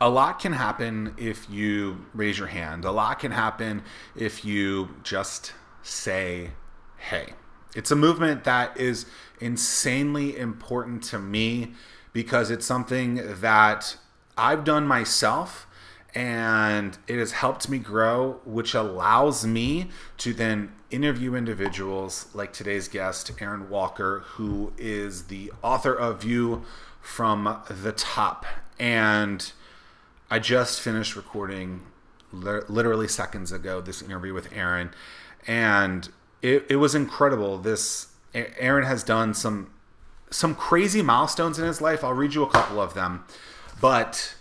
A lot can happen if you raise your hand. A lot can happen if you just say, hey. It's a movement that is insanely important to me because it's something that I've done myself and it has helped me grow, which allows me to then interview individuals like today's guest, Aaron Walker, who is the author of View from the Top. And I just finished recording literally seconds ago this interview with Aaron, and it was incredible. Aaron has done some crazy milestones in his life. I'll read you a couple of them, but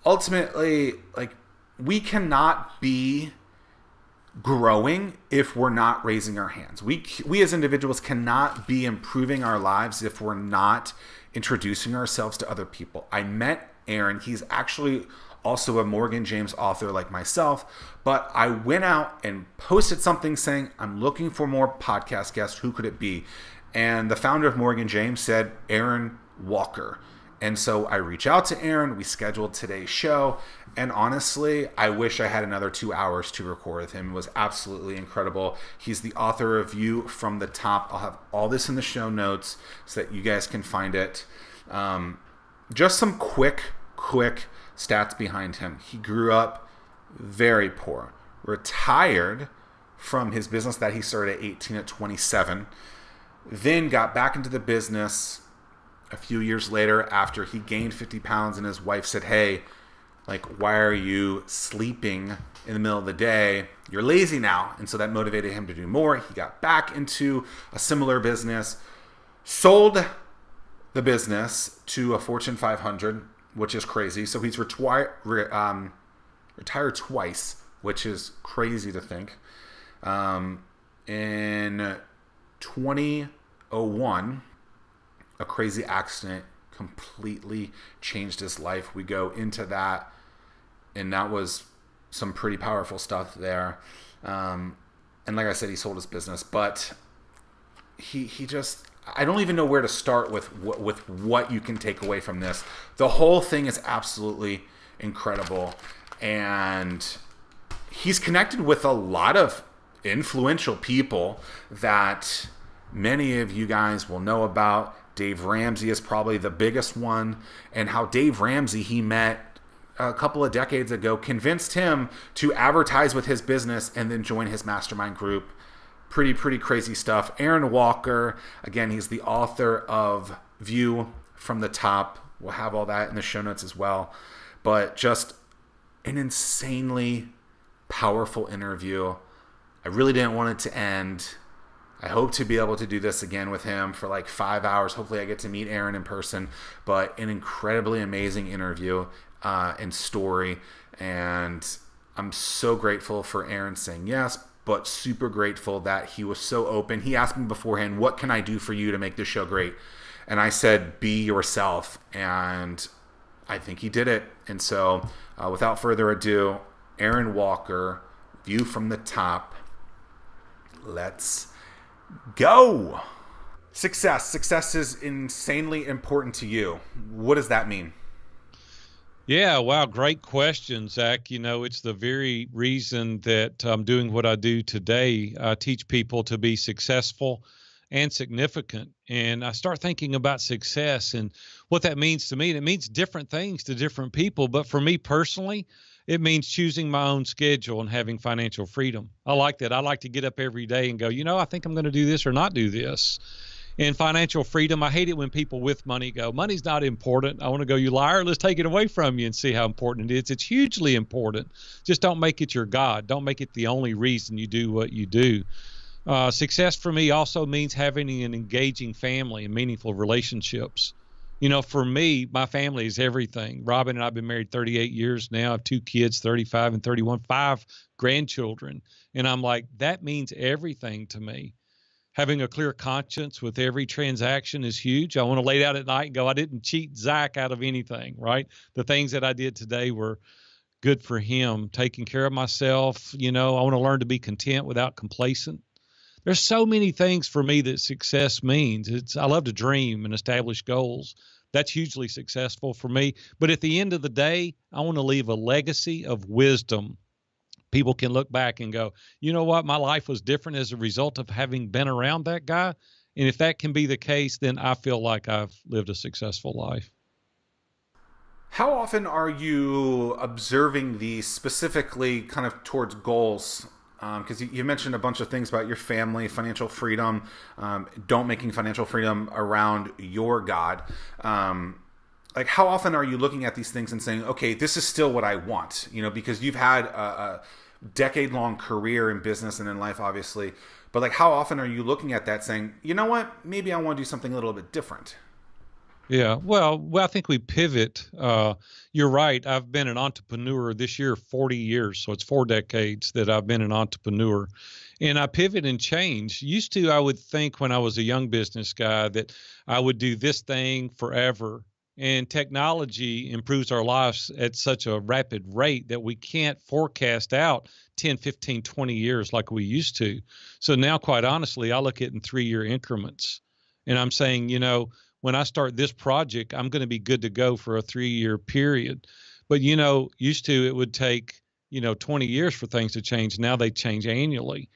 ultimately, like, we cannot be growing if we're not raising our hands. We as individuals cannot be improving our lives if we're not introducing ourselves to other people. I met Aaron. He's actually also a Morgan James author like myself, but I went out and posted something saying, I'm looking for more podcast guests. Who could it be? And the founder of Morgan James said, Aaron Walker. And so I reached out to Aaron. We scheduled today's show. And honestly, I wish I had another 2 hours to record with him. It was absolutely incredible. He's the author of View from the Top. I'll have all this in the show notes so that you guys can find it. Just some quick stats behind him. He grew up very poor, retired from his business that he started at 18 at 27, then got back into the business a few years later after he gained 50 pounds and his wife said, hey, like, why are you sleeping in the middle of the day? You're lazy now. And so that motivated him to do more. He got back into a similar business, sold the business to a Fortune 500, which is crazy. So he's retired twice, which is crazy to think. In 2001, a crazy accident completely changed his life. We go into that, and that was some pretty powerful stuff there. And like I said, he sold his business, but he just, I don't even know where to start with what you can take away from this. The whole thing is absolutely incredible, and he's connected with a lot of influential people that many of you guys will know about. Dave Ramsey is probably the biggest one, and how Dave Ramsey he met a couple of decades ago convinced him to advertise with his business and then join his mastermind group. Pretty crazy stuff. Aaron Walker, again, he's the author of View from the Top. We'll have all that in the show notes as well. But just an insanely powerful interview. I really didn't want it to end. I hope to be able to do this again with him for like 5 hours. Hopefully I get to meet Aaron in person, but an incredibly amazing interview and story. And I'm so grateful for Aaron saying yes, but super grateful that he was so open. He asked me beforehand, what can I do for you to make this show great? And I said, be yourself. And I think he did it. And so without further ado, Aaron Walker, View from the Top. Let's go. Success is insanely important to you. What does that mean? Yeah, wow, great question, Zach. You know, it's the very reason that I'm doing what I do today. I teach people to be successful and significant. And I start thinking about success and what that means to me. And it means different things to different people. But for me personally, it means choosing my own schedule and having financial freedom. I like that. I like to get up every day and go, you know, I think I'm going to do this or not do this. And financial freedom, I hate it when people with money go, money's not important. I want to go, you liar, let's take it away from you and see how important it is. It's hugely important. Just don't make it your God. Don't make it the only reason you do what you do. Success for me also means having an engaging family and meaningful relationships. You know, for me, my family is everything. Robin and I have been married 38 years now. I have 2 kids, 35 and 31, 5 grandchildren. And I'm like, that means everything to me. Having a clear conscience with every transaction is huge. I want to lay down at night and go, I didn't cheat Zack out of anything, right? The things that I did today were good for him. Taking care of myself, you know, I want to learn to be content without complacent. There's so many things for me that success means. I love to dream and establish goals. That's hugely successful for me. But at the end of the day, I want to leave a legacy of wisdom. People can look back and go, you know what? My life was different as a result of having been around that guy. And if that can be the case, then I feel like I've lived a successful life. How often are you observing these specifically kind of towards goals? Because you mentioned a bunch of things about your family, financial freedom, don't making financial freedom around your God. Like, how often are you looking at these things and saying, okay, this is still what I want? You know, because you've had a decade-long career in business and in life, obviously. But like, how often are you looking at that saying, you know what, maybe I want to do something a little bit different? Yeah, well, I think we pivot. You're right. I've been an entrepreneur this year, 40 years. So it's 4 decades that I've been an entrepreneur. And I pivot and change. Used to, I would think when I was a young business guy that I would do this thing forever. And technology improves our lives at such a rapid rate that we can't forecast out 10, 15, 20 years like we used to. So now, quite honestly, I look at it in 3-year increments. And I'm saying, when I start this project, I'm going to be good to go for a 3-year period. But, used to it would take, 20 years for things to change. Now they change annually.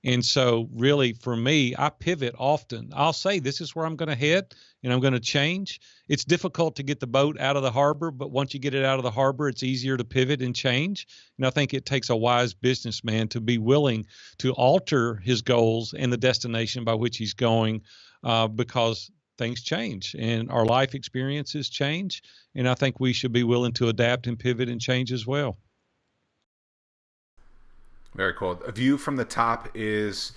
And so really for me, I pivot often. I'll say this is where I'm going to head and I'm going to change. It's difficult to get the boat out of the harbor, but once you get it out of the harbor, it's easier to pivot and change. And I think it takes a wise businessman to be willing to alter his goals and the destination by which he's going, because things change and our life experiences change. And I think we should be willing to adapt and pivot and change as well. Very cool. A View from the Top is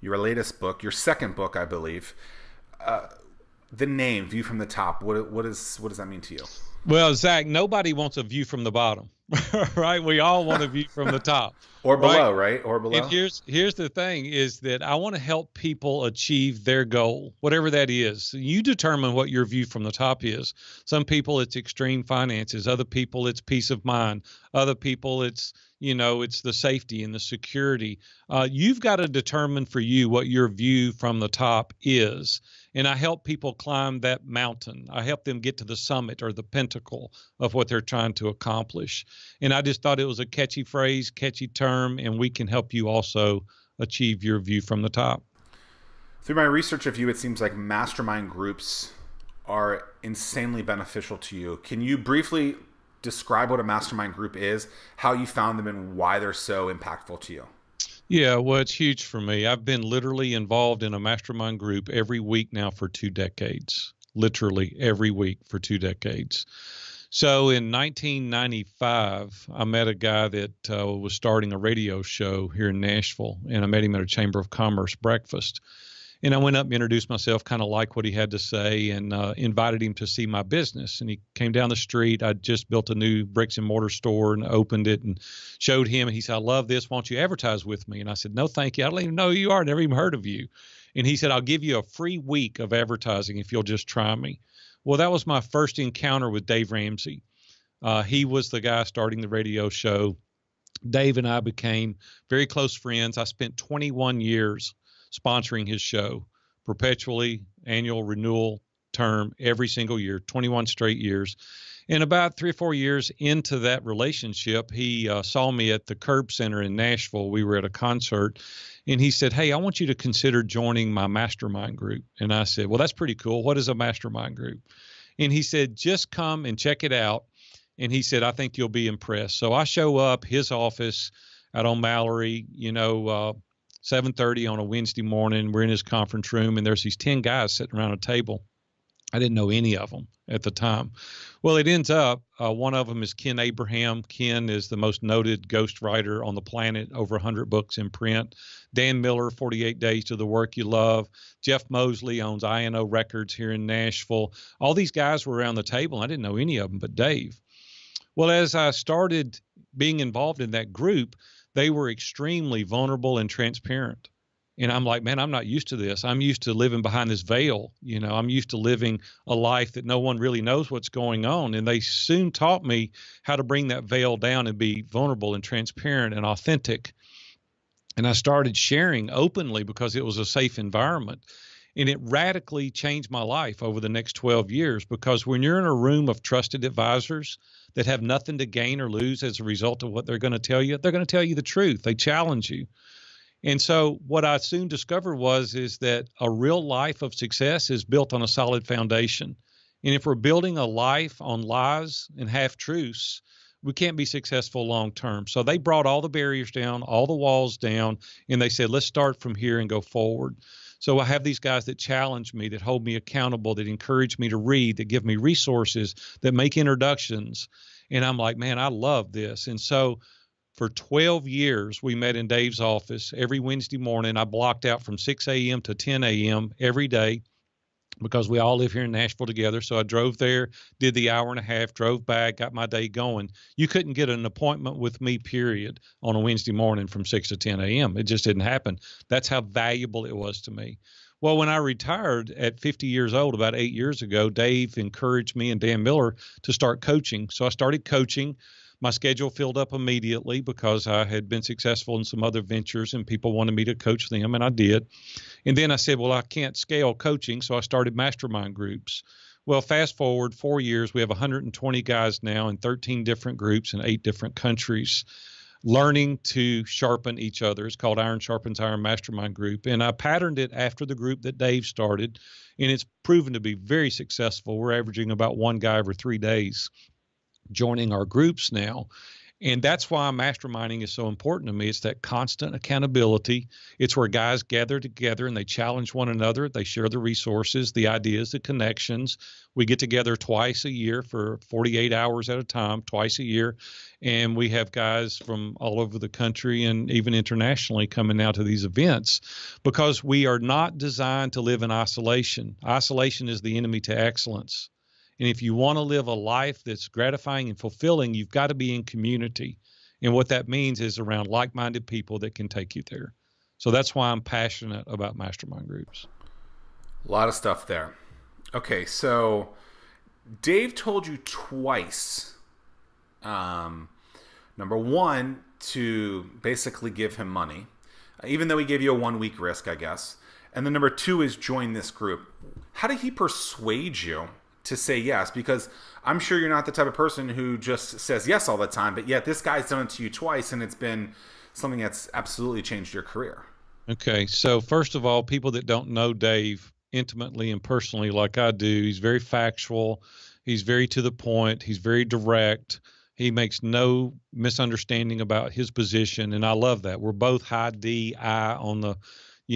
your latest book, your second book, I believe. The name View from the Top, what does that mean to you? Well, Zach, nobody wants a view from the bottom, right? We all want a view from the top. Or below, right? Or below. And here's the thing is that I want to help people achieve their goal, whatever that is. You determine what your view from the top is. Some people it's extreme finances, other people it's peace of mind, other people it's it's the safety and the security. You've got to determine for you what your view from the top is. And I help people climb that mountain. I help them get to the summit or the pinnacle of what they're trying to accomplish. And I just thought it was a catchy phrase, catchy term, and we can help you also achieve your view from the top. Through my research of you, it seems like mastermind groups are insanely beneficial to you. Can you briefly describe what a mastermind group is, how you found them, and why they're so impactful to you? Yeah, well, it's huge for me. I've been literally involved in a mastermind group every week now for 2 decades, literally every week for 2 decades. So in 1995, I met a guy that was starting a radio show here in Nashville, and I met him at a Chamber of Commerce breakfast. And I went up and introduced myself, kind of liked what he had to say, and invited him to see my business. And he came down the street. I just built a new bricks and mortar store and opened it and showed him. And he said, I love this. Why don't you advertise with me? And I said, no, thank you. I don't even know who you are. Never even heard of you. And he said, I'll give you a free week of advertising if you'll just try me. Well, that was my first encounter with Dave Ramsey. He was the guy starting the radio show. Dave and I became very close friends. I spent 21 years sponsoring his show, perpetually, annual renewal term every single year, 21 straight years. And about 3 or 4 years into that relationship, he saw me at the Curb Center in Nashville. We were at a concert, and he said, hey, I want you to consider joining my mastermind group. And I said, well, that's pretty cool. What is a mastermind group? And he said, just come and check it out. And he said, I think you'll be impressed. So I show up his office out on Mallory, 7:30 on a Wednesday morning. We're in his conference room, and there's these 10 guys sitting around a table. I didn't know any of them at the time. Well, it ends up, one of them is Ken Abraham. Ken is the most noted ghostwriter on the planet, over 100 books in print. Dan Miller, 48 Days to the Work You Love. Jeff Mosley owns INO Records here in Nashville. All these guys were around the table. I didn't know any of them but Dave. Well, as I started being involved in that group, they were extremely vulnerable and transparent. And I'm like, man, I'm not used to this. I'm used to living behind this veil. I'm used to living a life that no one really knows what's going on. And they soon taught me how to bring that veil down and be vulnerable and transparent and authentic. And I started sharing openly because it was a safe environment. And it radically changed my life over the next 12 years, because when you're in a room of trusted advisors that have nothing to gain or lose as a result of what they're going to tell you, they're going to tell you the truth. They challenge you. And so what I soon discovered is that a real life of success is built on a solid foundation. And if we're building a life on lies and half truths, we can't be successful long term. So they brought all the barriers down, all the walls down, and they said, let's start from here and go forward. So I have these guys that challenge me, that hold me accountable, that encourage me to read, that give me resources, that make introductions. And I'm like, man, I love this. And so for 12 years, we met in Dave's office every Wednesday morning. I blocked out from 6 a.m. to 10 a.m. every day, because we all live here in Nashville together. So I drove there, did the hour and a half, drove back, got my day going. You couldn't get an appointment with me, period, on a Wednesday morning from 6 to 10 a.m. It just didn't happen. That's how valuable it was to me. Well, when I retired at 50 years old, about 8 years ago, Dave encouraged me and Dan Miller to start coaching. So I started coaching. My schedule filled up immediately because I had been successful in some other ventures and people wanted me to coach them, and I did. And then I said, well, I can't scale coaching, so I started Mastermind groups. Well, fast forward 4 years, we have 120 guys now in 13 different groups in 8 different countries, learning to sharpen each other. It's called Iron Sharpens Iron Mastermind Group. And I patterned it after the group that Dave started, and it's proven to be very successful. We're averaging about one guy every 3 days joining our groups now. And that's why masterminding is so important to me. It's that constant accountability. It's where guys gather together and they challenge one another. They share the resources, the ideas, the connections. We get together twice a year for 48 hours at a time, twice a year. And we have guys from all over the country and even internationally coming out to these events, because we are not designed to live in isolation. Isolation is the enemy to excellence. And if you want to live a life that's gratifying and fulfilling, you've got to be in community. And what that means is around like-minded people that can take you there. So that's why I'm passionate about mastermind groups. A lot of stuff there. Okay, so Dave told you twice, number one, to basically give him money, even though he gave you a 1 week risk, I guess. And then number two is join this group. How did he persuade you to say yes? Because I'm sure you're not the type of person who just says yes all the time, but yet this guy's done it to you twice, and it's been something that's absolutely changed your career. Okay, so first of all, people that don't know Dave intimately and personally like I do, he's very factual, he's very to the point, he's very direct, he makes no misunderstanding about his position, and I love that. We're both high DI on the,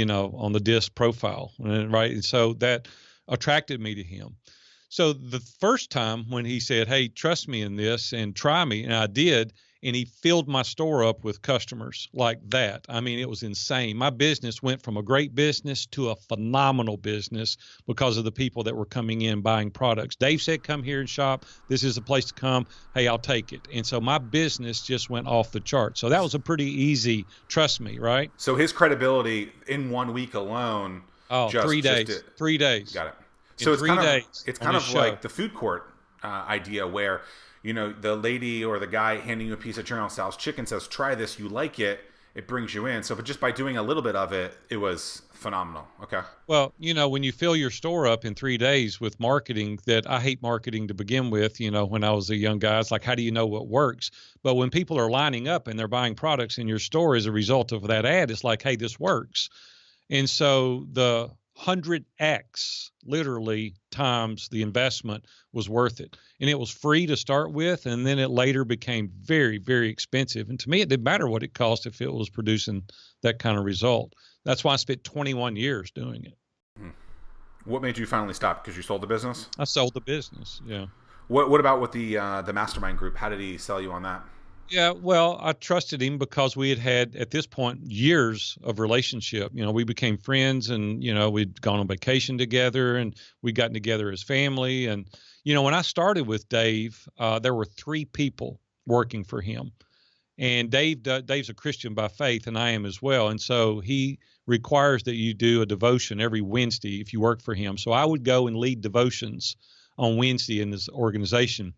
on the DISC profile, right? And so that attracted me to him. So the first time when he said, hey, trust me in this and try me, and I did, and he filled my store up with customers like that. I mean, it was insane. My business went from a great business to a phenomenal business because of the people that were coming in buying products. Dave said, come here and shop. This is the place to come. Hey, I'll take it. And so my business just went off the chart. So that was a pretty easy trust me, right? So his credibility in 1 week alone. Oh, 3 days. 3 days. Got it. So it's kind of show. like the food court idea where, the lady or the guy handing you a piece of General Tso's chicken says, try this, you like it, it brings you in. So but just by doing a little bit of it, it was phenomenal. Okay. Well, when you fill your store up in 3 days with marketing, that I hate marketing to begin with, when I was a young guy, it's like, how do you know what works? But when people are lining up and they're buying products in your store as a result of that ad, it's like, hey, this works. And so the 100x literally times the investment was worth it. And it was free to start with, and then it later became very, very expensive. And to me, it didn't matter what it cost if it was producing that kind of result. That's why I spent 21 years doing it. What made you finally stop? Because you sold the business? I sold the business, yeah. What about with the mastermind group? How did he sell you on that? Yeah, well, I trusted him because we had at this point years of relationship. We became friends, and we'd gone on vacation together, and we'd gotten together as family. And when I started with Dave, there were 3 people working for him, and Dave's a Christian by faith, and I am as well. And so he requires that you do a devotion every Wednesday if you work for him. So I would go and lead devotions on Wednesday in this organization.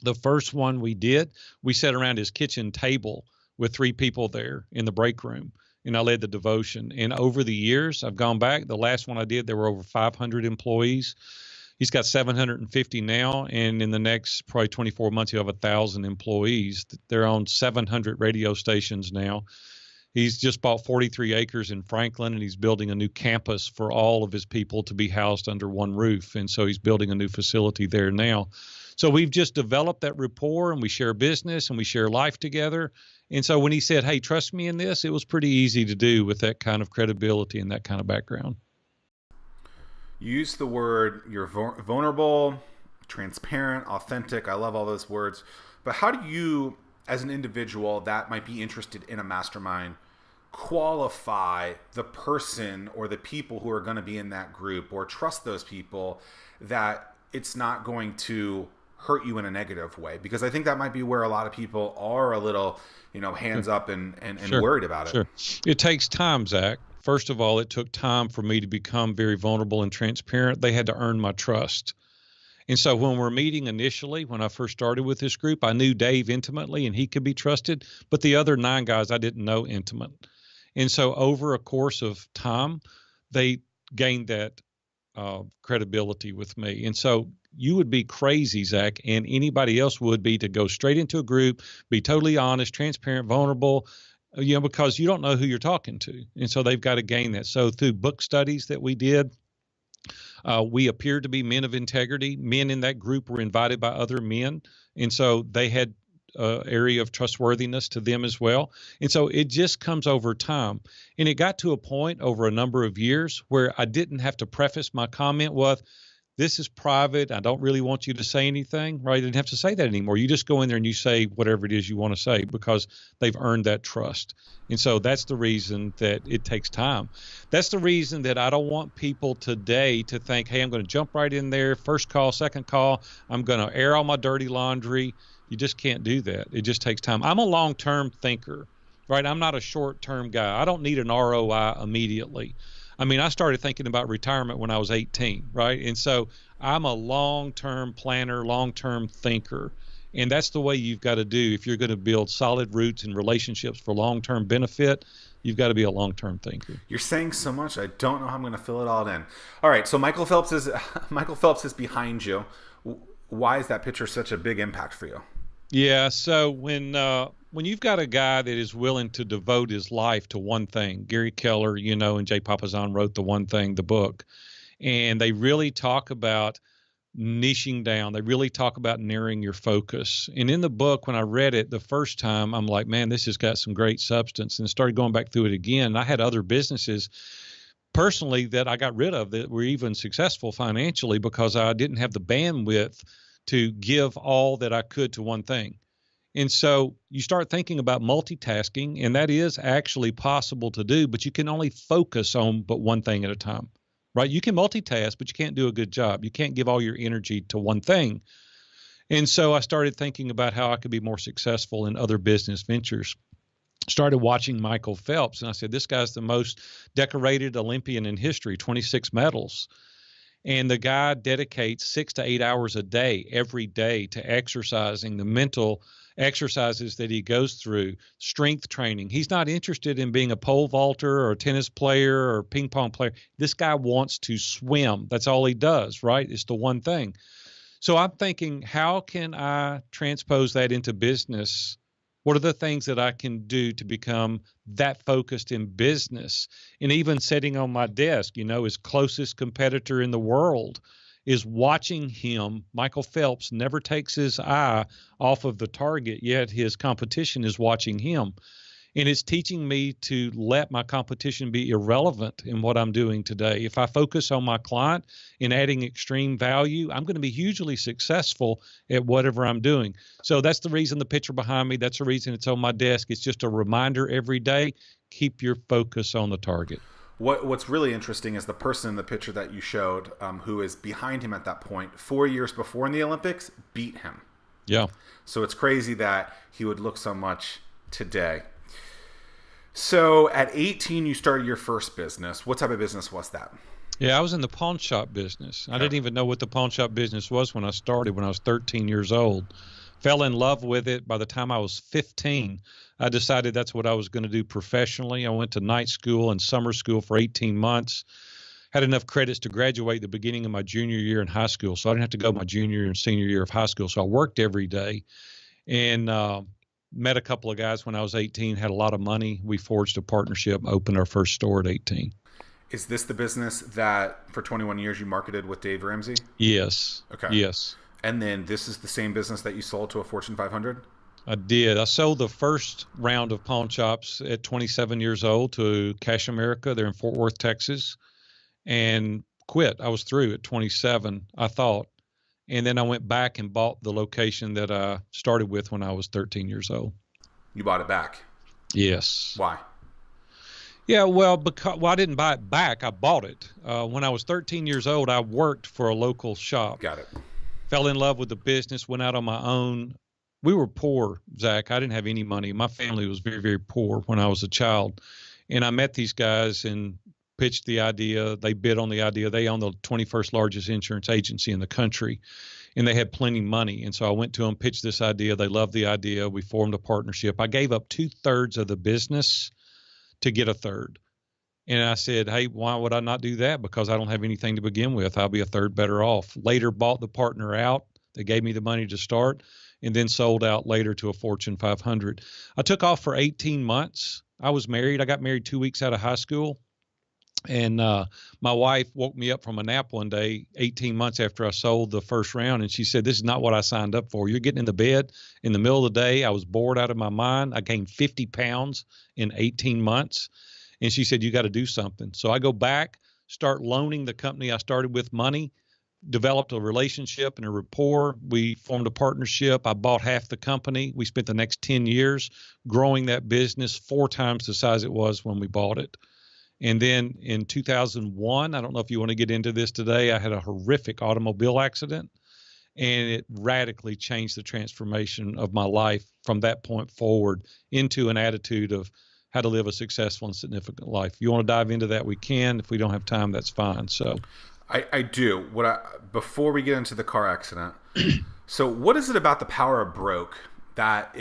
The first one we did, we sat around his kitchen table with 3 people there in the break room. and I led the devotion. And over the years, I've gone back. The last one I did, there were over 500 employees. He's got 750 now, and in the next probably 24 months, he'll have 1,000 employees. They're on 700 radio stations now. He's just bought 43 acres in Franklin, and he's building a new campus for all of his people to be housed under one roof. And so he's building a new facility there now. So we've just developed that rapport, and we share business and we share life together. And so when he said, hey, trust me in this, it was pretty easy to do with that kind of credibility and that kind of background. You use the word, you're vulnerable, transparent, authentic. I love all those words. But how do you, as an individual that might be interested in a mastermind, qualify the person or the people who are going to be in that group, or trust those people that it's not going to hurt you in a negative way? Because I think that might be where a lot of people are a little, hands up and Sure. worried about it. Sure. It takes time, Zach. First of all, it took time for me to become very vulnerable and transparent. They had to earn my trust. And so when we're meeting initially, when I first started with this group, I knew Dave intimately and he could be trusted, but the other 9 guys I didn't know intimate. And so over a course of time, they gained that credibility with me. And so you would be crazy, Zach, and anybody else would be, to go straight into a group, be totally honest, transparent, vulnerable, because you don't know who you're talking to. And so they've got to gain that. So through book studies that we did, we appeared to be men of integrity. Men in that group were invited by other men. And so they had an area of trustworthiness to them as well. And so it just comes over time. And it got to a point over a number of years where I didn't have to preface my comment with, this is private. I don't really want you to say anything, right? I didn't have to say that anymore. You just go in there and you say whatever it is you want to say, because they've earned that trust. And so that's the reason that it takes time. That's the reason that I don't want people today to think, hey, I'm going to jump right in there, first call, second call, I'm going to air all my dirty laundry. You just can't do that. It just takes time. I'm a long-term thinker, right? I'm not a short-term guy. I don't need an ROI immediately. I mean, I started thinking about retirement when I was 18, right? And so I'm a long-term planner, long-term thinker. And that's the way you've got to do. If you're going to build solid roots and relationships for long-term benefit, you've got to be a long-term thinker. You're saying so much, I don't know how I'm going to fill it all in. All right, so Michael Phelps is behind you. Why is that picture such a big impact for you? Yeah, so when you've got a guy that is willing to devote his life to one thing, Gary Keller, and Jay Papasan wrote The One Thing, the book, and they really talk about niching down. They really talk about narrowing your focus. And in the book, when I read it the first time, I'm like, man, this has got some great substance, and started going back through it again. I had other businesses personally that I got rid of that were even successful financially because I didn't have the bandwidth to give all that I could to one thing. And so you start thinking about multitasking, and that is actually possible to do, but you can only focus on but one thing at a time, right? You can multitask, but you can't do a good job. You can't give all your energy to one thing. And so I started thinking about how I could be more successful in other business ventures. Started watching Michael Phelps, and I said, this guy's the most decorated Olympian in history, 26 medals. And the guy dedicates 6 to 8 hours a day, every day, to exercising, the mental exercises that he goes through, strength training. He's not interested in being a pole vaulter or a tennis player or ping pong player. This guy wants to swim. That's all he does, right? It's the one thing. So I'm thinking, how can I transpose that into business? What are the things that I can do to become that focused in business? And even sitting on my desk, his closest competitor in the world is watching him. Michael Phelps never takes his eye off of the target, yet his competition is watching him. And it's teaching me to let my competition be irrelevant in what I'm doing today. If I focus on my client and adding extreme value, I'm going to be hugely successful at whatever I'm doing. So that's the reason the picture behind me, that's the reason it's on my desk. It's just a reminder every day, keep your focus on the target. What's really interesting is the person in the picture that you showed, who is behind him at that point, 4 years before in the Olympics, beat him. Yeah. So it's crazy that he would look so much today. So at 18, you started your first business. What type of business was that? Yeah, I was in the pawn shop business. I didn't even know what the pawn shop business was when I started, when I was 13 years old. Fell in love with it. By the time I was 15, I decided that's what I was going to do professionally. I went to night school and summer school for 18 months. Had enough credits to graduate the beginning of my junior year in high school. So I didn't have to go my junior and senior year of high school. So I worked every day and met a couple of guys when I was 18, had a lot of money. We forged a partnership, opened our first store at 18. Is this the business that for 21 years you marketed with Dave Ramsey? Yes. Okay. Yes. And then this is the same business that you sold to a Fortune 500? I did. I sold the first round of pawn shops at 27 years old to Cash America. They're in Fort Worth, Texas, and quit. I was through at 27, I thought. And then I went back and bought the location that I started with when I was 13 years old. You bought it back? Yes. Why? Yeah, well, I didn't buy it back. I bought it. When I was 13 years old, I worked for a local shop. Got it. Fell in love with the business, went out on my own. We were poor, Zach. I didn't have any money. My family was very, very poor when I was a child. And I met these guys and pitched the idea. They bid on the idea. They own the 21st largest insurance agency in the country, and they had plenty of money. And so I went to them, pitched this idea. They loved the idea. We formed a partnership. I gave up 2/3 of the business to get a third. And I said, hey, why would I not do that? Because I don't have anything to begin with. I'll be a third better off. Later bought the partner out. They gave me the money to start and then sold out later to a Fortune 500. I took off for 18 months. I was married. I got married 2 weeks out of high school. And my wife woke me up from a nap one day, 18 months after I sold the first round. And she said, this is not what I signed up for. You're getting in the bed in the middle of the day. I was bored out of my mind. I gained 50 pounds in 18 months. And she said, you got to do something. So I go back, start loaning the company I started with money, developed a relationship and a rapport. We formed a partnership. I bought half the company. We spent the next 10 years growing that business 4 times the size it was when we bought it. And then in 2001, I don't know if you want to get into this today, I had a horrific automobile accident, and it radically changed the transformation of my life from that point forward into an attitude of how to live a successful and significant life. If you want to dive into that, we can. If we don't have time, that's fine. So I do. Before we get into the car accident, so what is it about the power of broke that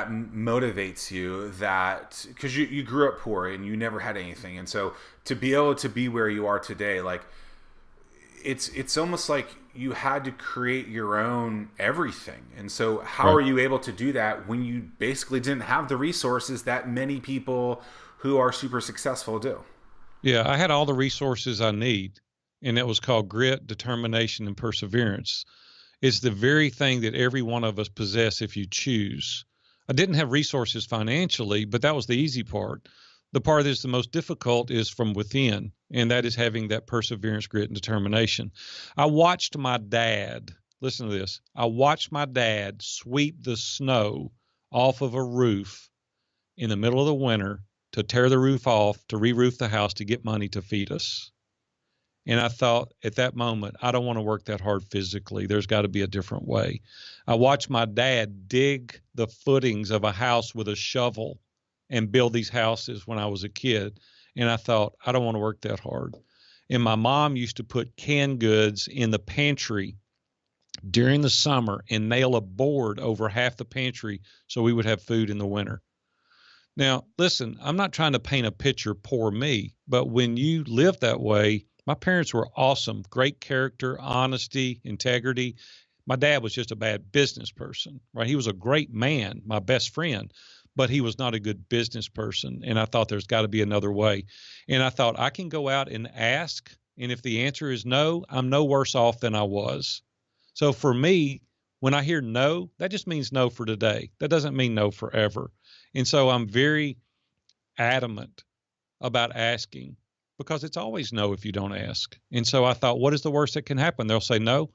motivates you, that because you grew up poor and you never had anything, and so to be able to be where you are today, like it's almost like you had to create your own everything. And so how are you able to do that when you basically didn't have the resources that many people who are super successful do? Yeah, I had all the resources I need, and it was called grit, determination, and perseverance. It's the very thing that every one of us possess if you choose. I didn't have resources financially, but that was the easy part. The part that's the most difficult is from within, and that is having that perseverance, grit, and determination. I watched my dad, listen to this, I watched my dad sweep the snow off of a roof in the middle of the winter to tear the roof off, to re-roof the house, to get money to feed us. And I thought at that moment, I don't want to work that hard physically. There's got to be a different way. I watched my dad dig the footings of a house with a shovel and build these houses when I was a kid. And I thought, I don't want to work that hard. And my mom used to put canned goods in the pantry during the summer and nail a board over half the pantry so we would have food in the winter. Now, listen, I'm not trying to paint a picture, poor me, but when you live that way, my parents were awesome, great character, honesty, integrity. My dad was just a bad business person, right? He was a great man, my best friend, but he was not a good business person. And I thought there's got to be another way. And I thought I can go out and ask. And if the answer is no, I'm no worse off than I was. So for me, when I hear no, that just means no for today. That doesn't mean no forever. And so I'm very adamant about asking, because it's always no if you don't ask. And so I thought, what is the worst that can happen? They'll say no.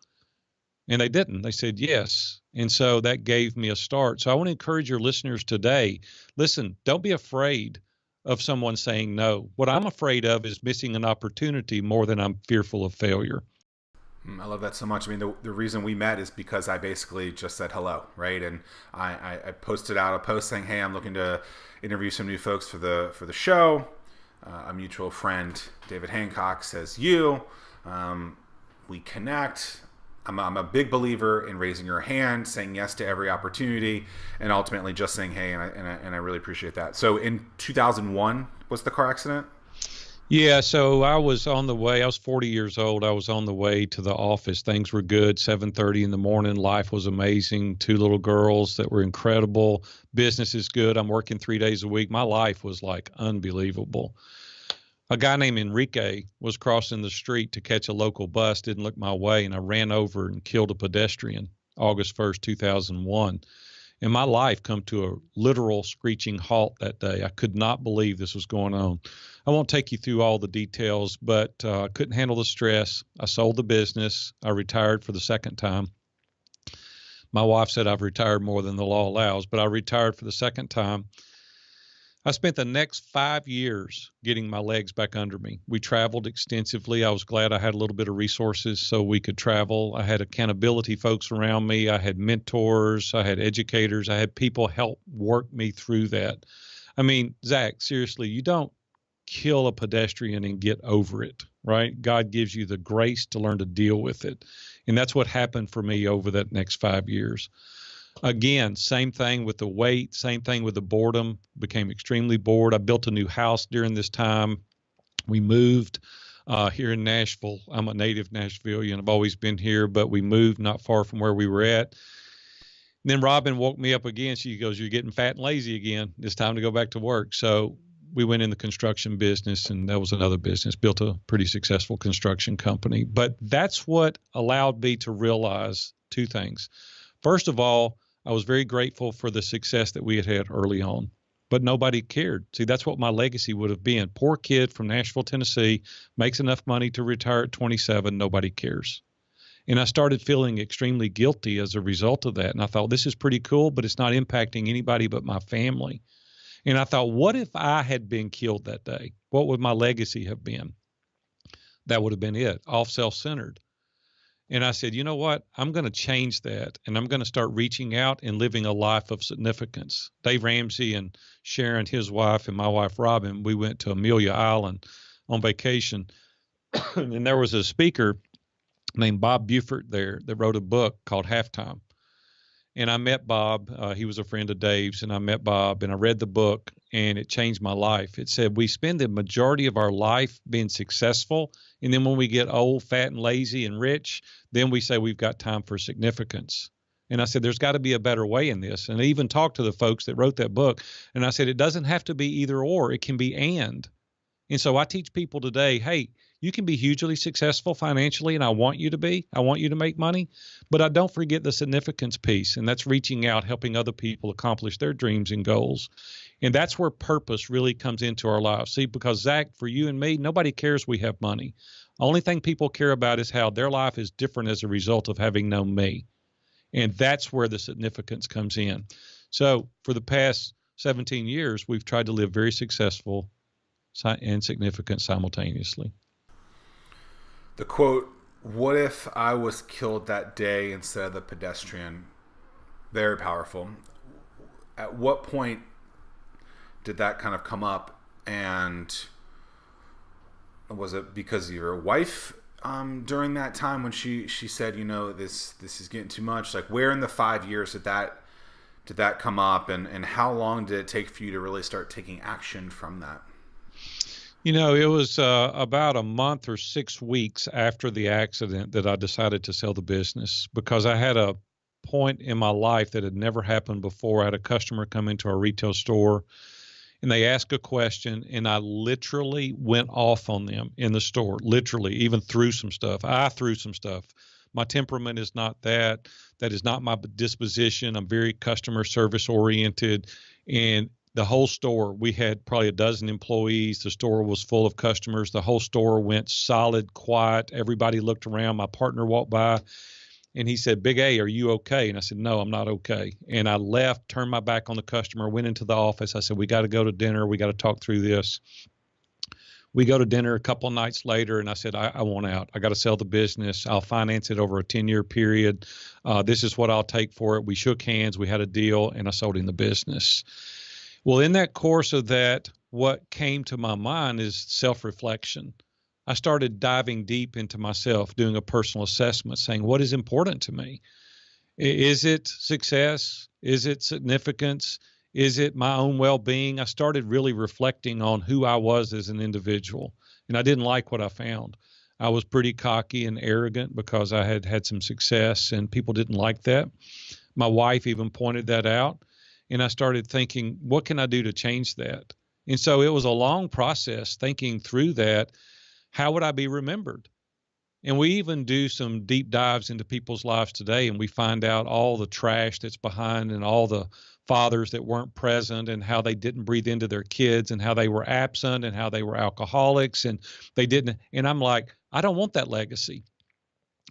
And they didn't. They said yes. And so that gave me a start. So I want to encourage your listeners today, listen, don't be afraid of someone saying no. What I'm afraid of is missing an opportunity more than I'm fearful of failure. I love that so much. I mean, the reason we met is because I basically just said hello, right? And I posted out a post saying, hey, I'm looking to interview some new folks for the show. A mutual friend, David Hancock, says we connect. I'm a big believer in raising your hand, saying yes to every opportunity, and ultimately just saying hey, and I really appreciate that. So in 2001 was the car accident? Yeah, so I was on the way. I was 40 years old. I was on the way to the office. Things were good. 7:30 in the morning. Life was amazing. Two little girls that were incredible. Business is good. I'm working 3 days a week. My life was like unbelievable. A guy named Enrique was crossing the street to catch a local bus, didn't look my way, and I ran over and killed a pedestrian August 1st, 2001. And my life come to a literal screeching halt that day. I could not believe this was going on. I won't take you through all the details, but I couldn't handle the stress. I sold the business. I retired for the second time. My wife said I've retired more than the law allows, but I retired for the second time. I spent the next 5 years getting my legs back under me. We traveled extensively. I was glad I had a little bit of resources so we could travel. I had accountability folks around me. I had mentors. I had educators. I had people help work me through that. I mean, Zack, seriously, you don't kill a pedestrian and get over it, right? God gives you the grace to learn to deal with it. And that's what happened for me over that next 5 years. Again, same thing with the weight, same thing with the boredom, became extremely bored. I built a new house during this time. We moved here in Nashville. I'm a native Nashvilleian. I've always been here, but we moved not far from where we were at. And then Robin woke me up again. She goes, "You're getting fat and lazy again. It's time to go back to work." So we went in the construction business, and that was another business, built a pretty successful construction company. But that's what allowed me to realize two things. First of all, I was very grateful for the success that we had had early on, but nobody cared. See, that's what my legacy would have been. Poor kid from Nashville, Tennessee, makes enough money to retire at 27. Nobody cares. And I started feeling extremely guilty as a result of that. And I thought, this is pretty cool, but it's not impacting anybody but my family. And I thought, what if I had been killed that day? What would my legacy have been? That would have been it, all self-centered. And I said, you know what? I'm going to change that, and I'm going to start reaching out and living a life of significance. Dave Ramsey and Sharon, his wife, and my wife, Robin, we went to Amelia Island on vacation. And there was a speaker named Bob Buford there that wrote a book called Halftime. And I met Bob. He was a friend of Dave's, and I met Bob, and I read the book, and it changed my life. It said we spend the majority of our life being successful, and then when we get old, fat, and lazy and rich, then we say we've got time for significance. And I said, there's got to be a better way in this. And I even talked to the folks that wrote that book, and I said, it doesn't have to be either or. It can be and. And so I teach people today, hey, you can be hugely successful financially, and I want you to be. I want you to make money, but I don't forget the significance piece, and that's reaching out, helping other people accomplish their dreams and goals. And that's where purpose really comes into our lives. See, because Zack, for you and me, nobody cares we have money. Only thing people care about is how their life is different as a result of having known me. And that's where the significance comes in. So for the past 17 years, we've tried to live very successful and significant simultaneously. The quote, "What if I was killed that day instead of the pedestrian?" Very powerful. At what point did that kind of come up? And was it because of your wife during that time when she said, you know, this is getting too much? Like, where in the 5 years did that come up, and how long did it take for you to really start taking action from that? You know, it was about a month or 6 weeks after the accident that I decided to sell the business, because I had a point in my life that had never happened before. I had a customer come into our retail store, and they asked a question, and I literally went off on them in the store, literally, even threw some stuff. I threw some stuff. My temperament is not that. That is not my disposition. I'm very customer service oriented, and the whole store, we had probably a dozen employees. The store was full of customers. The whole store went solid, quiet. Everybody looked around. My partner walked by, and he said, "Big A, are you okay?" And I said, "No, I'm not okay." And I left, turned my back on the customer, went into the office. I said, "We got to go to dinner. We got to talk through this." We go to dinner a couple of nights later, and I said, I want out. I got to sell the business. I'll finance it over a 10-year period. This is what I'll take for it. We shook hands. We had a deal, and I sold him the business. Well, in that course of that, what came to my mind is self-reflection. I started diving deep into myself, doing a personal assessment, saying, what is important to me? Is it success? Is it significance? Is it my own well-being? I started really reflecting on who I was as an individual, and I didn't like what I found. I was pretty cocky and arrogant because I had had some success, and people didn't like that. My wife even pointed that out, and I started thinking, what can I do to change that? And so it was a long process thinking through that. How would I be remembered? And we even do some deep dives into people's lives today, and we find out all the trash that's behind and all the fathers that weren't present and how they didn't breathe into their kids and how they were absent and how they were alcoholics and they didn't. And I'm like, I don't want that legacy.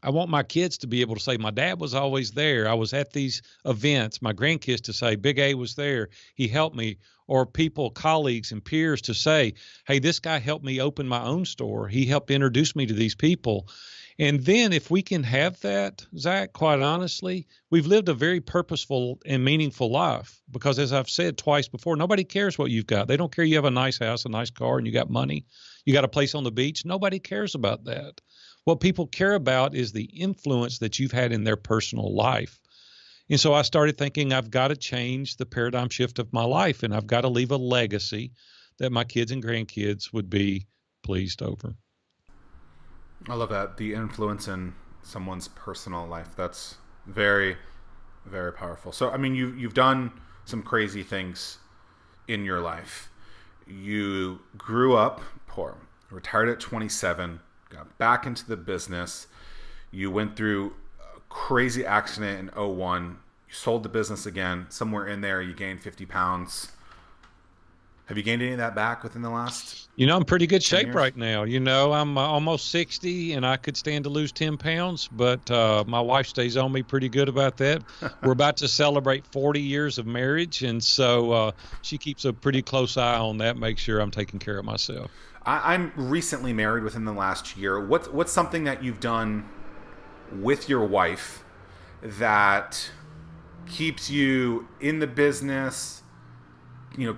I want my kids to be able to say, my dad was always there. I was at these events. My grandkids to say, Big A was there. He helped me. Or people, colleagues and peers to say, hey, this guy helped me open my own store. He helped introduce me to these people. And then if we can have that, Zach, quite honestly, we've lived a very purposeful and meaningful life because as I've said twice before, nobody cares what you've got. They don't care you have a nice house, a nice car, and you got money. You got a place on the beach. Nobody cares about that. What people care about is the influence that you've had in their personal life. And so I started thinking I've got to change the paradigm shift of my life, and I've got to leave a legacy that my kids and grandkids would be pleased over. I love that. The influence in someone's personal life. That's very, very powerful. So, I mean, you've done some crazy things in your life. You grew up poor, retired at 27, got back into the business. You went through a crazy accident in '01. You sold the business again. Somewhere in there, you gained 50 pounds. Have you gained any of that back within the last? I'm in pretty good 10 shape years? right now. I'm almost 60 and I could stand to lose 10 pounds, but my wife stays on me pretty good about that. We're about to celebrate 40 years of marriage. And so she keeps a pretty close eye on that, make sure I'm taking care of myself. I'm recently married within the last year. What's something that you've done with your wife that keeps you in the business,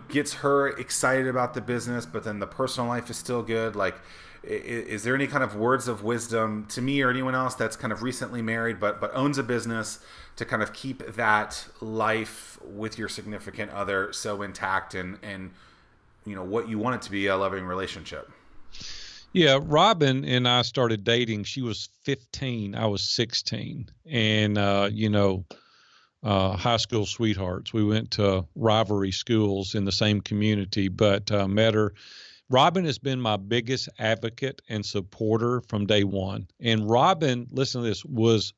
gets her excited about the business, but then the personal life is still good? Like, is there any kind of words of wisdom to me or anyone else that's kind of recently married but owns a business to kind of keep that life with your significant other so intact and what you want it to be, a loving relationship? Yeah, Robin and I started dating. She was 15, I was 16. And, high school sweethearts. We went to rivalry schools in the same community, but met her. Robin has been my biggest advocate and supporter from day one. And Robin, listen to this, was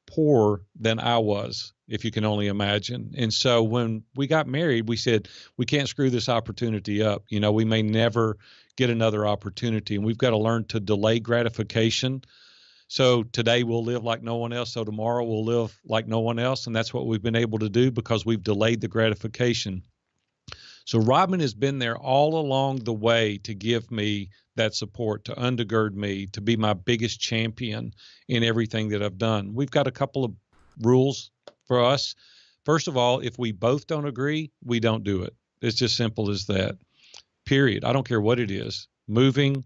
poorer than I was, if you can only imagine. And so when we got married, we said, we can't screw this opportunity up. We may never get another opportunity, and we've got to learn to delay gratification. So today we'll live like no one else. So tomorrow we'll live like no one else. And that's what we've been able to do because we've delayed the gratification. So Robin has been there all along the way to give me that support, to undergird me, to be my biggest champion in everything that I've done. We've got a couple of rules for us. First of all, if we both don't agree, we don't do it. It's just simple as that. Period. I don't care what it is. Moving,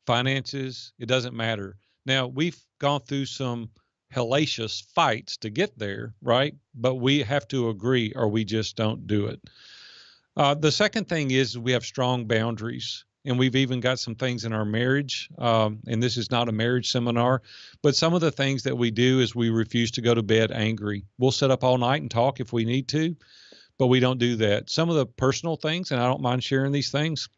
finances, it doesn't matter. Now, we've gone through some hellacious fights to get there, right? But we have to agree or we just don't do it. The second thing is we have strong boundaries, and we've even got some things in our marriage. And this is not a marriage seminar, but some of the things that we do is we refuse to go to bed angry. We'll sit up all night and talk if we need to, but we don't do that. Some of the personal things, and I don't mind sharing these things.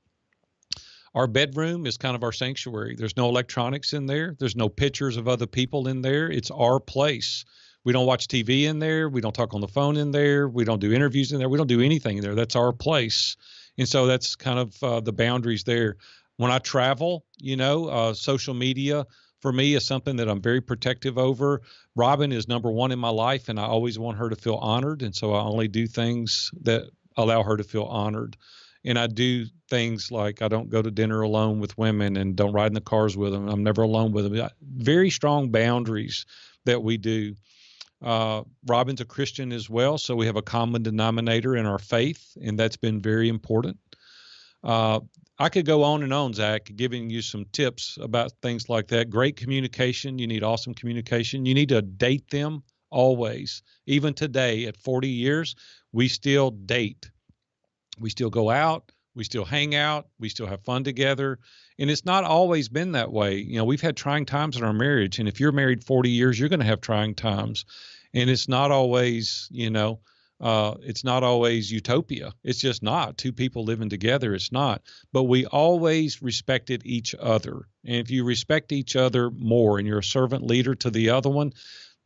Our bedroom is kind of our sanctuary. There's no electronics in there. There's no pictures of other people in there. It's our place. We don't watch TV in there. We don't talk on the phone in there. We don't do interviews in there. We don't do anything in there. That's our place. And so that's kind of the boundaries there. When I travel, social media for me is something that I'm very protective over. Robin is number one in my life, and I always want her to feel honored. And so I only do things that allow her to feel honored. And I do things like I don't go to dinner alone with women and don't ride in the cars with them. I'm never alone with them. Very strong boundaries that we do. Robin's a Christian as well, so we have a common denominator in our faith, and that's been very important. I could go on and on, Zach, giving you some tips about things like that. Great communication. You need awesome communication. You need to date them always. Even today at 40 years, we still date. We still go out. We still hang out. We still have fun together. And it's not always been that way. You know, we've had trying times in our marriage. And if you're married 40 years, you're going to have trying times. And it's not always, it's not always utopia. It's just not. Two people living together, it's not. But we always respected each other. And if you respect each other more and you're a servant leader to the other one,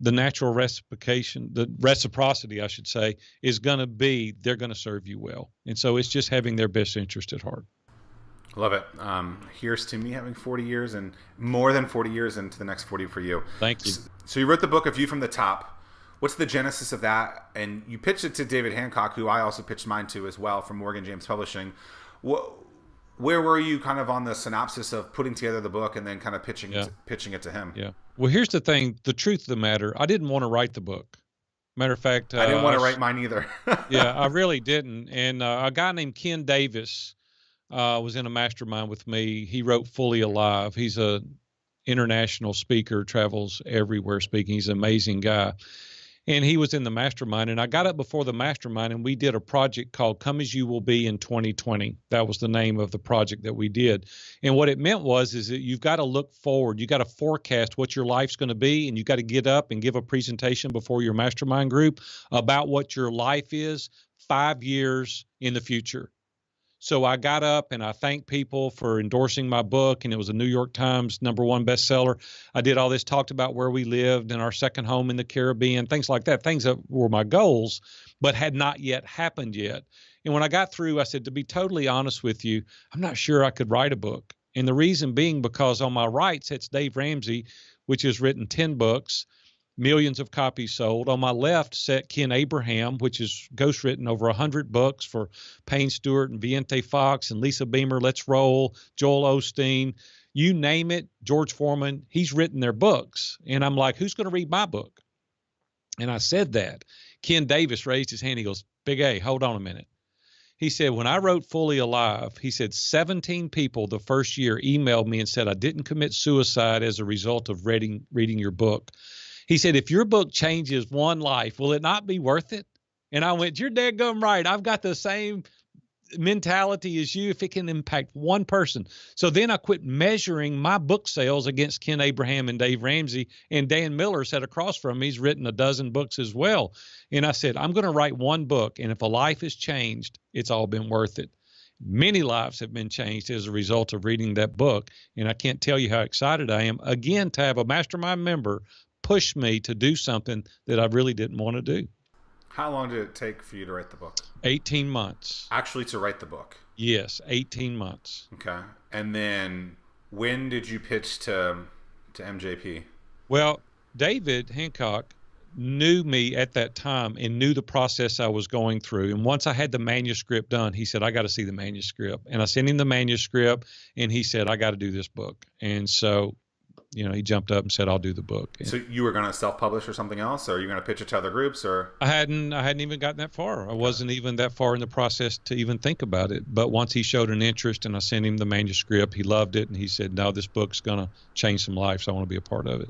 the natural reciprocity, I should say, is going to be they're going to serve you well. And so it's just having their best interest at heart. Love it. Here's to me having 40 years and more than 40 years into the next 40 for you. Thank you. So you wrote the book, A View from the Top. What's the genesis of that? And you pitched it to David Hancock, who I also pitched mine to as well, from Morgan James Publishing. Where were you kind of on the synopsis of putting together the book and then kind of pitching it to him? Yeah. Well, here's the thing. The truth of the matter, I didn't want to write the book. Matter of fact, I didn't want to write mine either. Yeah, I really didn't. And a guy named Ken Davis was in a mastermind with me. He wrote Fully Alive. He's a international speaker, travels everywhere speaking. He's an amazing guy. And he was in the mastermind, and I got up before the mastermind, and we did a project called Come As You Will Be in 2020. That was the name of the project that we did. And what it meant is that you've got to look forward. You got to forecast what your life's going to be, and you got to get up and give a presentation before your mastermind group about what your life is 5 years in the future. So I got up and I thanked people for endorsing my book, and it was a New York Times #1 bestseller. I did all this, talked about where we lived and our second home in the Caribbean, things like that, things that were my goals, but had not yet happened yet. And when I got through, I said, to be totally honest with you, I'm not sure I could write a book. And the reason being because on my right sits Dave Ramsey, which has written 10 books, millions of copies sold. On my left sat Ken Abraham, which is ghostwritten over 100 books for Payne Stewart and Viente Fox and Lisa Beamer, Let's Roll, Joel Osteen, you name it, George Foreman, he's written their books. And I'm like, who's going to read my book? And I said that. Ken Davis raised his hand. He goes, Big A, hold on a minute. He said, when I wrote Fully Alive, he said 17 people the first year emailed me and said, I didn't commit suicide as a result of reading your book. He said, if your book changes one life, will it not be worth it? And I went, you're dadgum right. I've got the same mentality as you if it can impact one person. So then I quit measuring my book sales against Ken Abraham and Dave Ramsey, and Dan Miller sat across from me. He's written a dozen books as well. And I said, I'm going to write one book, and if a life has changed, it's all been worth it. Many lives have been changed as a result of reading that book, and I can't tell you how excited I am, again, to have a mastermind member push me to do something that I really didn't want to do. How long did it take for you to write the book? 18 months. Actually, to write the book? Yes, 18 months. Okay. And then when did you pitch to MJP? Well, David Hancock knew me at that time and knew the process I was going through. And once I had the manuscript done, he said, I got to see the manuscript. And I sent him the manuscript, and he said, I got to do this book. And so, he jumped up and said, I'll do the book. So you were going to self-publish or something else, or are you going to pitch it to other groups, or? I hadn't even gotten that far. I wasn't even that far in the process to even think about it. But once he showed an interest and I sent him the manuscript, he loved it. And he said, no, this book's going to change some lives. I want to be a part of it.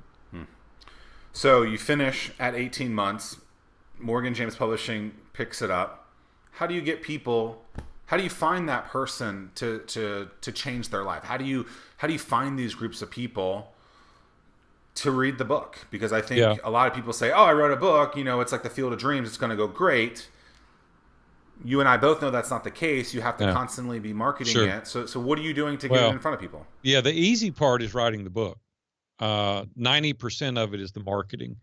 So you finish at 18 months. Morgan James Publishing picks it up. How do you get people? How do you find that person to change their life? How do you find these groups of people to read the book? Because I think a lot of people say, oh, I wrote a book, it's like the Field of Dreams, it's going to go great. You and I both know that's not the case. You have to constantly be marketing it. So what are you doing to get it in front of people? Yeah, the easy part is writing the book. 90% of it is the marketing.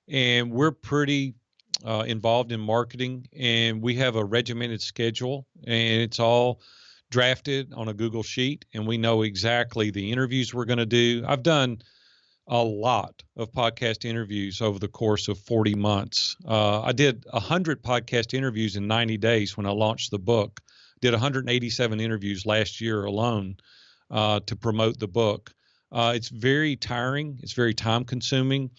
And we're pretty involved in marketing, and we have a regimented schedule, and it's all drafted on a Google Sheet, and we know exactly the interviews we're going to do. I've done a lot of podcast interviews over the course of 40 months. I did 100 podcast interviews in 90 days when I launched the book. Did 187 interviews last year alone to promote the book. It's very tiring. It's very time consuming.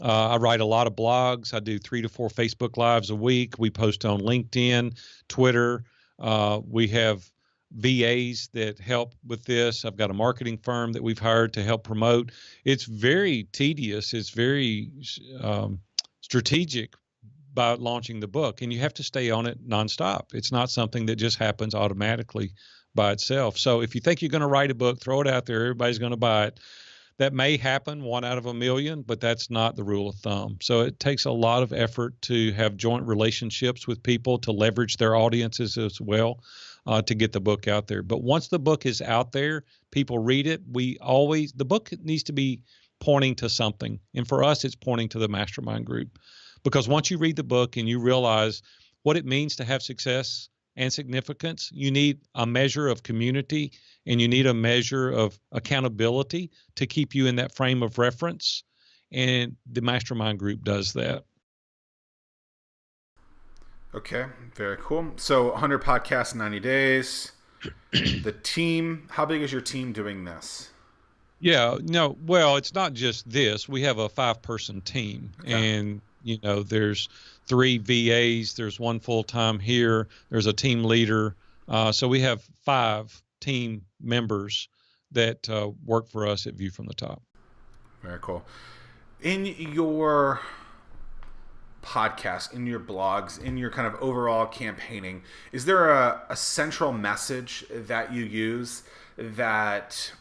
I write a lot of blogs. I do 3 to 4 Facebook Lives a week. We post on LinkedIn, Twitter. We have VAs that help with this. I've got a marketing firm that we've hired to help promote. It's very tedious. It's very strategic by launching the book, and you have to stay on it nonstop. It's not something that just happens automatically by itself. So if you think you're going to write a book, throw it out there, everybody's going to buy it. That may happen 1 out of a million, but that's not the rule of thumb. So it takes a lot of effort to have joint relationships with people, to leverage their audiences as well, to get the book out there. But once the book is out there, people read it. The book needs to be pointing to something. And for us, it's pointing to the Mastermind group. Because once you read the book and you realize what it means to have success and significance, you need a measure of community and you need a measure of accountability to keep you in that frame of reference. And the Mastermind group does that. Okay, very cool. So 100 podcasts in 90 days. The team, how big is your team doing this? Yeah, no, well, it's not just this. We have a 5-person team, and there's 3 VAs, there's 1 full-time here, there's a team leader. So we have 5 team members that work for us at View from the Top. Very cool. In your podcast, in your blogs, in your kind of overall campaigning, is there a central message that you use that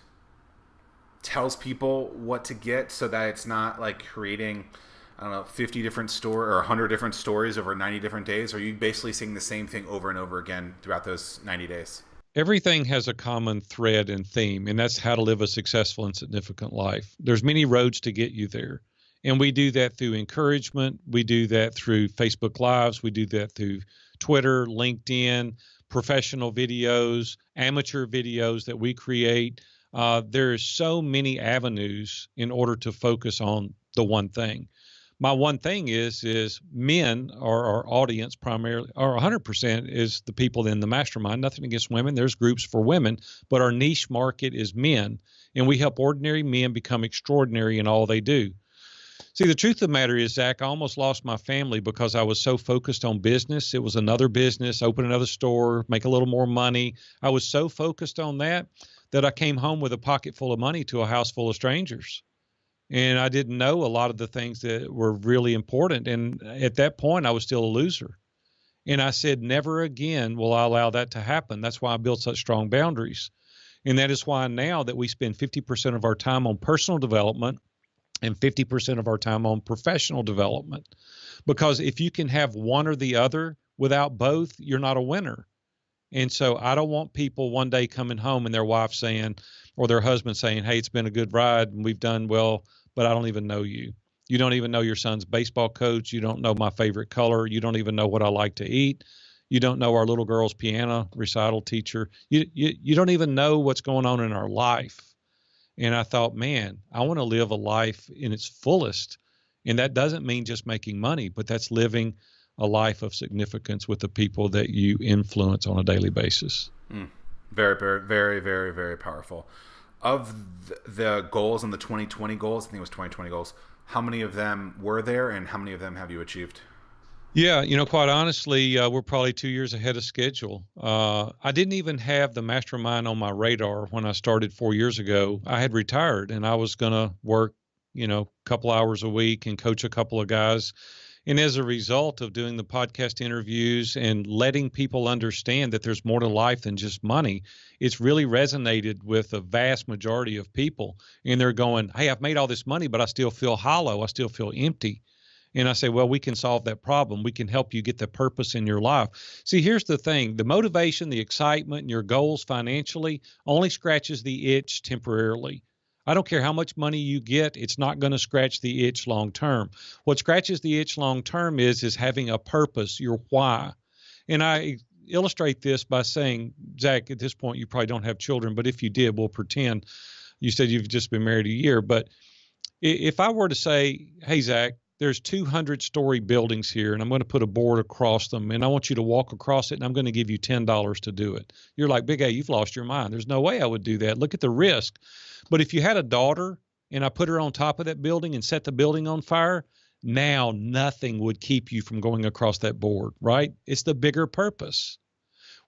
tells people what to get, so that it's not like creating, 50 different or 100 different stories over 90 different days? Or are you basically seeing the same thing over and over again throughout those 90 days? Everything has a common thread and theme, and that's how to live a successful and significant life. There's many roads to get you there. And we do that through encouragement. We do that through Facebook Lives. We do that through Twitter, LinkedIn, professional videos, amateur videos that we create. There's so many avenues in order to focus on the one thing. My one thing is men are our audience primarily, or 100% is the people in the Mastermind. Nothing against women. There's groups for women, but our niche market is men. And we help ordinary men become extraordinary in all they do. See, the truth of the matter is, Zach, I almost lost my family because I was so focused on business. It was another business, open another store, make a little more money. I was so focused on that I came home with a pocket full of money to a house full of strangers. And I didn't know a lot of the things that were really important. And at that point, I was still a loser. And I said, never again will I allow that to happen. That's why I built such strong boundaries. And that is why now that we spend 50% of our time on personal development and 50% of our time on professional development. Because if you can have one or the other without both, you're not a winner. And so I don't want people one day coming home and their wife saying, or their husband saying, hey, it's been a good ride and we've done well, but I don't even know you. You don't even know your son's baseball coach. You don't know my favorite color. You don't even know what I like to eat. You don't know our little girl's piano recital teacher. You don't even know what's going on in our life. And I thought, man, I want to live a life in its fullest. And that doesn't mean just making money, but that's living a life of significance with the people that you influence on a daily basis. Very, very, very, very, very powerful. Of the goals and the 2020 goals, I think it was 2020 goals, how many of them were there and how many of them have you achieved? Yeah, quite honestly, we're probably 2 years ahead of schedule. I didn't even have the Mastermind on my radar when I started 4 years ago. I had retired and I was going to work, a couple hours a week and coach a couple of guys. And as a result of doing the podcast interviews and letting people understand that there's more to life than just money, it's really resonated with a vast majority of people. And they're going, hey, I've made all this money, but I still feel hollow. I still feel empty. And I say, well, we can solve that problem. We can help you get the purpose in your life. See, here's the thing. The motivation, the excitement, and your goals financially only scratches the itch temporarily. I don't care how much money you get. It's not going to scratch the itch long term. What scratches the itch long term is having a purpose, your why. And I illustrate this by saying, Zach, at this point, you probably don't have children, but if you did, we'll pretend. You said you've just been married a year. But if I were to say, hey, Zach, there's 200-story buildings here, and I'm going to put a board across them, and I want you to walk across it, and I'm going to give you $10 to do it. You're like, Big A, you've lost your mind. There's no way I would do that. Look at the risk. But if you had a daughter, and I put her on top of that building and set the building on fire, now nothing would keep you from going across that board, right? It's the bigger purpose.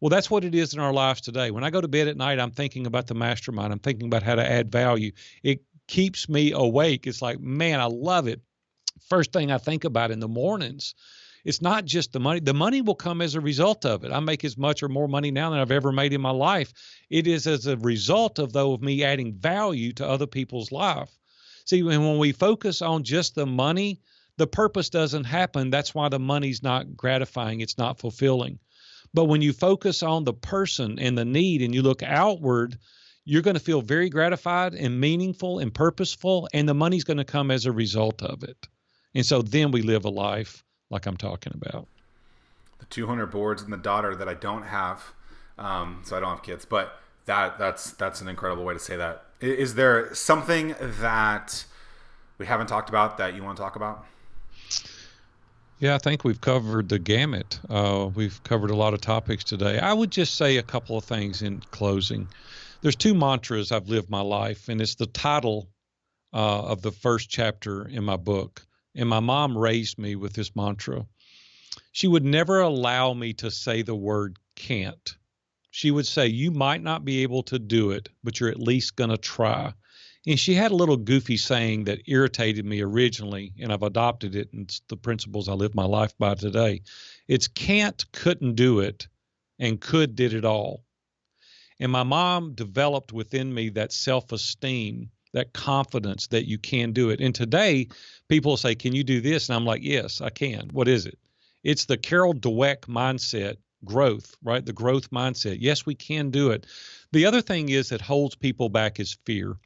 Well, that's what it is in our lives today. When I go to bed at night, I'm thinking about the mastermind. I'm thinking about how to add value. It keeps me awake. It's like, man, I love it. First thing I think about in the mornings, it's not just the money. The money will come as a result of it. I make as much or more money now than I've ever made in my life. It is as a result of me adding value to other people's life. See, when we focus on just the money, the purpose doesn't happen. That's why the money's not gratifying. It's not fulfilling. But when you focus on the person and the need and you look outward, you're going to feel very gratified and meaningful and purposeful, and the money's going to come as a result of it. And so then we live a life like I'm talking about. The 200 boards and the daughter that I don't have, so I don't have kids, but that's an incredible way to say that. Is there something that we haven't talked about that you want to talk about? Yeah, I think we've covered the gamut. We've covered a lot of topics today. I would just say a couple of things in closing. There's two mantras I've lived my life, and it's the title of the first chapter in my book. And my mom raised me with this mantra. She would never allow me to say the word can't. She would say, you might not be able to do it, but you're at least going to try. And she had a little goofy saying that irritated me originally, and I've adopted it, and it's the principles I live my life by today. It's can't, couldn't do it, and could did it all. And my mom developed within me that self-esteem, that confidence that you can do it. And today, people say, can you do this? And I'm like, yes, I can. What is it? It's the Carol Dweck mindset, growth, right? The growth mindset. Yes, we can do it. The other thing is that holds people back is fear.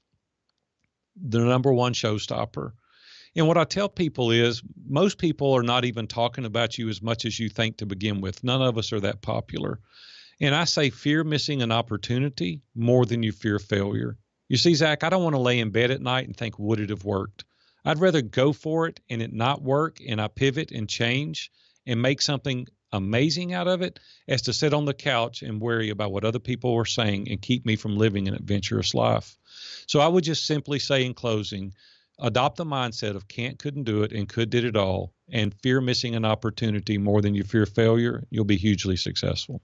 The number one showstopper. And what I tell people is most people are not even talking about you as much as you think to begin with. None of us are that popular. And I say fear missing an opportunity more than you fear failure. You see, Zach, I don't want to lay in bed at night and think, would it have worked? I'd rather go for it and it not work and I pivot and change and make something amazing out of it as to sit on the couch and worry about what other people are saying and keep me from living an adventurous life. So I would just simply say in closing, adopt the mindset of can't, couldn't do it, and could did it all, and fear missing an opportunity more than you fear failure. You'll be hugely successful.